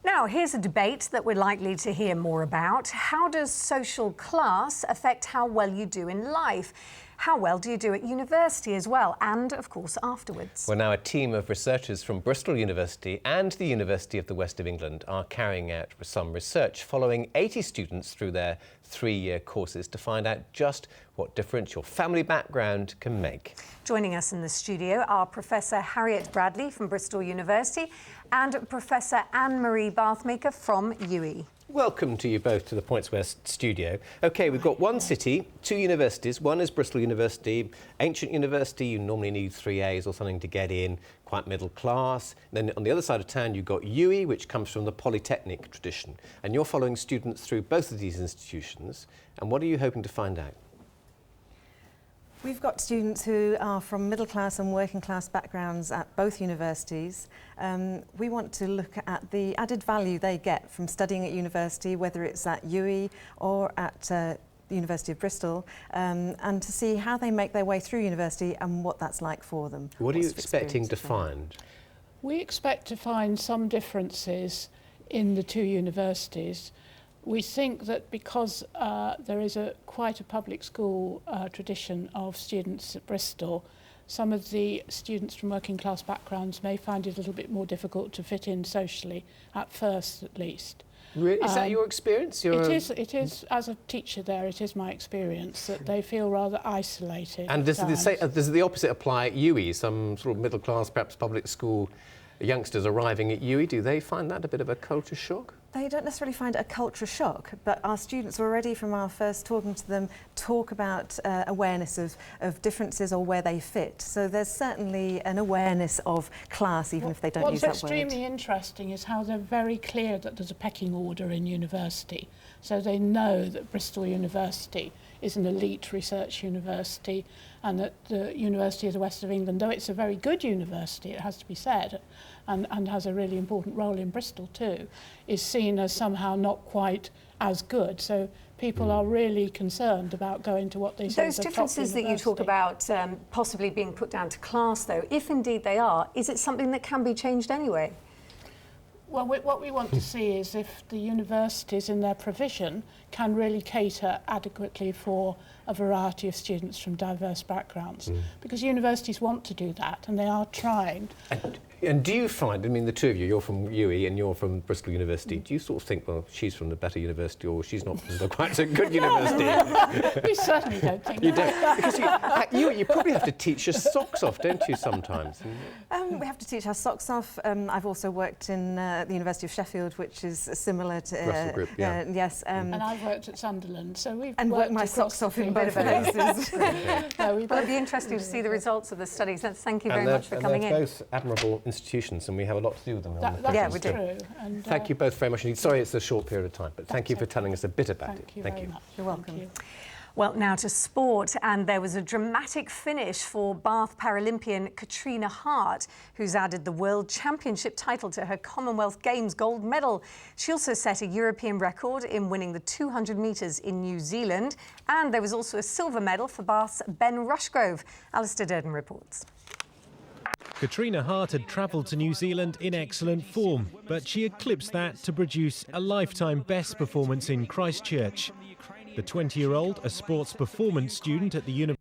Now, here's a debate that we're likely to hear more about. How does social class affect how well you do in life? How well do you do at university as well? And, of course, afterwards. Well, now a team of researchers from Bristol University and the University of the West of England are carrying out some research following 80 students through their 3-year courses to find out just what difference your family background can make. Joining us in the studio are Professor Harriet Bradley from Bristol University and Professor Anne-Marie Bathmaker from UWE. Welcome to you both to the Points West studio. OK, we've got one city, 2 universities. One is Bristol University, ancient university. You normally need 3 A's or something to get in, quite middle class. Then on the other side of town, you've got UWE, which comes from the polytechnic tradition. And you're following students through both of these institutions. And what are you hoping to find out? We've got students who are from middle class and working class backgrounds at both universities. We want to look at the added value they get from studying at university, whether it's at UWE or at the University of Bristol, and to see how they make their way through university and what that's like for them. What are you expecting to find? We expect to find some differences in the 2 universities. We think that because there is quite a public school tradition of students at Bristol, some of the students from working class backgrounds may find it a little bit more difficult to fit in socially, at first at least. Really? Is that your experience? It is, as a teacher there, it is my experience that they feel rather isolated. And does the opposite apply at UWE? Some sort of middle class, perhaps public school youngsters arriving at UWE, do they find that a bit of a culture shock? They don't necessarily find it a culture shock, but our students already from our first talking to them talk about awareness of differences or where they fit. So there's certainly an awareness of class, even if they don't use that word. What's extremely interesting is how they're very clear that there's a pecking order in university. So they know that Bristol University is an elite research university and that the University of the West of England, though it's a very good university, it has to be said, and has a really important role in Bristol too, is seen as somehow not quite as good. So people are really concerned about going to what they see as a top university. Those differences that you talk about possibly being put down to class, though, if indeed they are, is it something that can be changed anyway? Well, what we want to see is if the universities in their provision can really cater adequately for a variety of students from diverse backgrounds. Because universities want to do that, and they are trying. And do you find, I mean, the two of you, you're from UWE and you're from Bristol University, do you sort of think, well, she's from the better university or she's not from the quite so good university? We certainly don't think You that. don't? Because you probably have to teach your socks off, don't you, sometimes? We have to teach our socks off. I've also worked in the University of Sheffield, which is similar to... Russell Group, yeah. Yes. And I've worked at Sunderland, so we've worked my socks off in both places. Well, it'd be interesting to see the results of the studies. Thank you very much for coming in. They're both admirable institutions, and we have a lot to do with them. That is true. And, thank you both very much indeed. Sorry it's a short period of time, but thank you for telling us a bit about it. Thank you very much. You're welcome. Thank you. Well, now to sport, and there was a dramatic finish for Bath Paralympian Katrina Hart, who's added the World Championship title to her Commonwealth Games gold medal. She also set a European record in winning the 200 metres in New Zealand, and there was also a silver medal for Bath's Ben Rushgrove. Alistair Durden reports. Katrina Hart had travelled to New Zealand in excellent form, but she eclipsed that to produce a lifetime best performance in Christchurch. The 20-year-old, a sports performance student at the University